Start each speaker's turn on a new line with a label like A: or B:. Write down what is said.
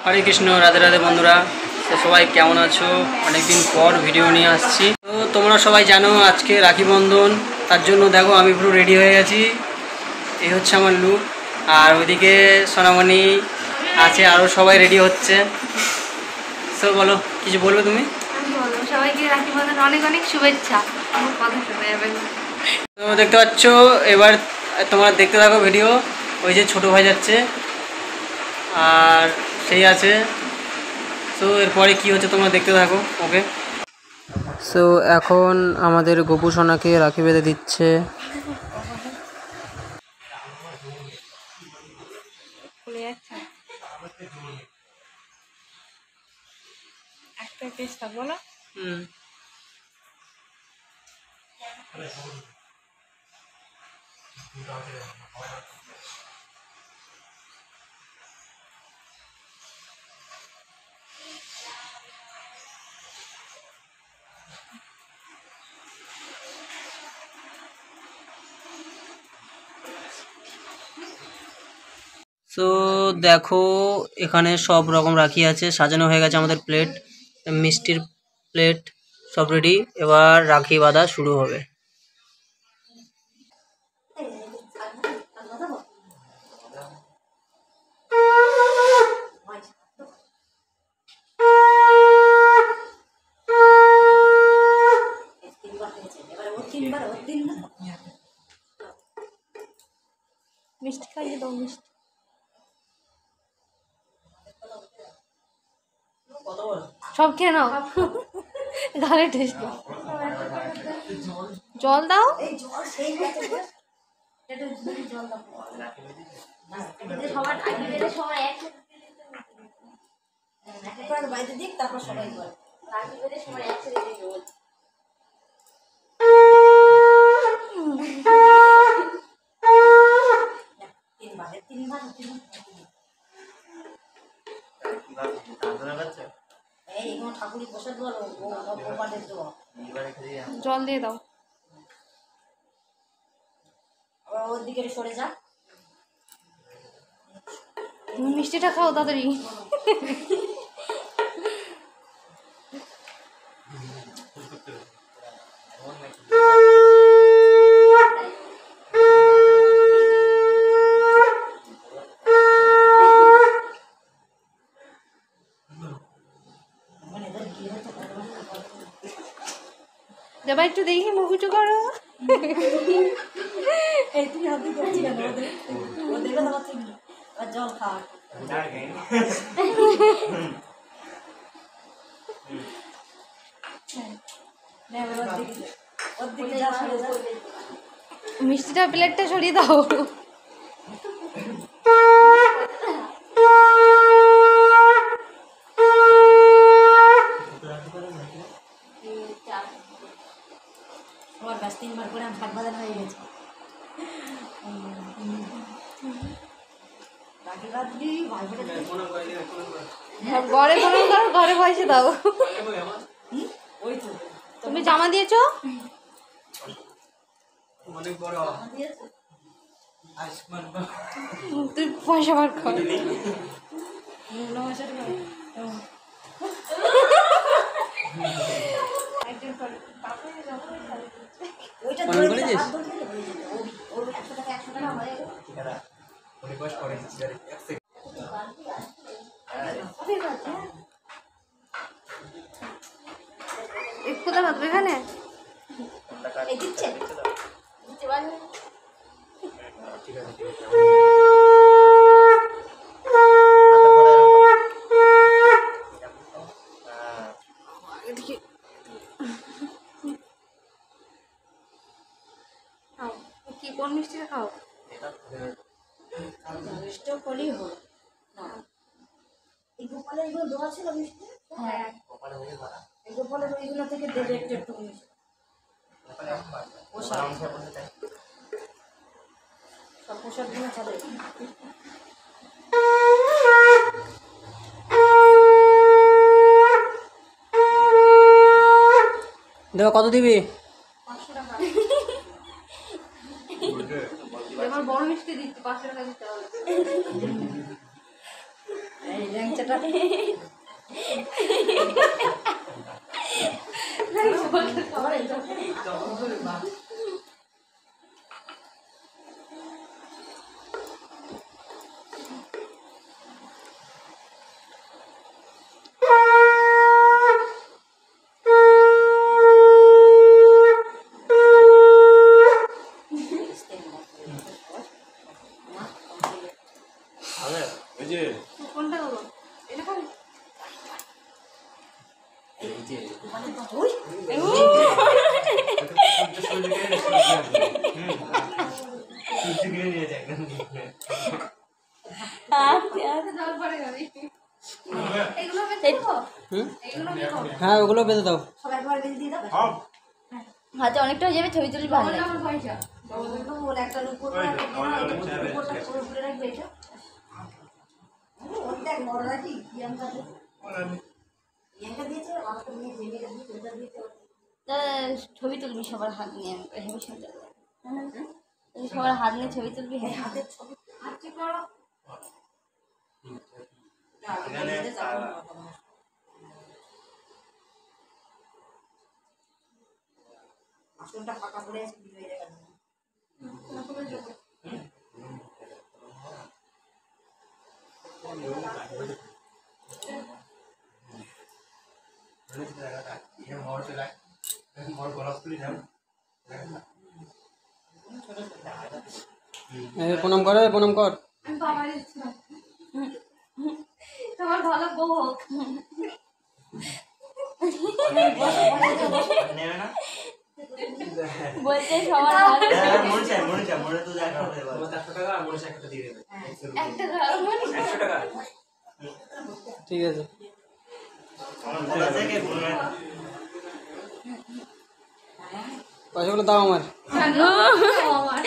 A: হরে কৃষ্ণ, রাধে রাধে বন্ধুরা। তো সবাই কেমন আছো? অনেকদিন পর ভিডিও নিয়ে আসছি। তো তোমরা সবাই জানো আজকে রাখি বন্ধন, তার জন্য দেখো আমি পুরো রেডি হয়ে গেছি। এই হচ্ছে আমার লুক। আর ওইদিকে সোনামণি আছে, আরও সবাই রেডি হচ্ছে। তো বলো, কিছু বলবে তুমি?
B: সবাইকে রাখি বন্ধন অনেক অনেক শুভেচ্ছা। আমার কথা শোনা যাবে না।
A: তো দেখতে পাচ্ছ, এবার তোমরা দেখতে থাকো ভিডিও। ওই যে ছোটো ভাই যাচ্ছে আর সেই আছে। সো এরপরে কী হচ্ছে তোমরা দেখতে থাকো। ওকে। সো এখন আমাদের গোপু সোনাকে রাখি বেঁধে দিচ্ছে।
B: একটা চেষ্টা বলো।
A: তো দেখো, এখানে সব রকম রাখি আছে, সাজানো হয়ে গেছে আমাদের প্লেট, মিষ্টির প্লেট সব রেডি। এবার রাখি বাঁধা শুরু হবে।
B: মিষ্টি খাইয়ে দাও, মিষ্টি। সব খেয়ে নাও, গালে টেস্ট। জল দাও।
C: বাইরে দিক, তারপর সবাই বলে
B: জল দিয়ে দাও।
C: আবার ওর দিকে সরে যা।
B: তুমি মিষ্টিটা খাও তাড়াতাড়ি। যাবা একটু দেখি, মুখ উঁচু করো।
C: এই তুমি হাত দিয়ে করছি কেন? ওদের দেখে তো পাচ্ছি না। আর জল খাওয়া ওর দিকে যা, সরে যা।
B: মিষ্টিটা প্লেটটা সরিয়ে দাও।
C: আমার গাছ 3 বার করে শাক বাজানো হয়ে গেছে।
B: ঘরে প্রণাম করো, ঘরে পয়সা দাও।
C: ওই তো
B: তুমি জামা দিয়েছো? তুই পয়সা বার কর।
C: ওইটা
A: মনে করেছিস?
C: ওর 100 টাকা 100 টাকা হয়ে গেল।
B: কোথায় রাখবে? এখানে
C: এই দিচ্ছে দিতে পারবে।
B: কি কোন মিষ্টিটা খাও?
C: মিষ্টি হলেই হলো না। এই গোপালের এগুলো দেওয়া ছিল মিষ্টি। হ্যাঁ, এই গোপালের ওইগুলো থেকে দেবে একটু একটু মিষ্টি। সব প্রসাদ গুলো খাবে।
A: দেখো কত দিবি?
B: 500 টাকা। এবার বড় মিষ্টি দিচ্ছি, 500 টাকা দিতে হবে।
C: এই ল্যাংচাটা জানে
B: কোনটা দেবো? এটা খাবি? জল পড়ে যাবে। এগুলো বেঁধে দেবো?
A: হুম
B: এগুলো দেবো?
A: হ্যাঁ ওগুলো বেঁধে দাও।
C: সবাই ঘরে বেঁধে দিয়ে দাও
D: হাতে অনেকটা হয়ে যাবে, ছবি তুলি ভালো
B: বললে
D: লাগে।
B: আমার পয়সা।
C: বলে একটা উপর উপরটা পুরো পুরো রাখবে এটা ওর দেখ বড় রাখি প্রিয়াঙ্কা দিয়েছে আমাকে নিয়ে জেমিটা দিয়েছে ওটা দিয়েছে
D: ছবি তুলবি সবার হাত নিয়ে, হেবি সুন্দর লাগে। সবার হাত নিয়ে ছবি তুলবি, হ্যাঁ
C: হাতের ছবি
B: আচ্ছা করো।
C: আসলটা ফাঁকা করে হয়ে যাবে
A: প্রণাম কর, প্রণাম কর।
B: আমি বাবা দিচ্ছিলাম। তোমার ভালো বউ হোক।
D: বলছে সবার হাত
B: একটা ধরো মানে
A: ঠিক আছে। পয়সাগুলো দাও আমার।
B: আমার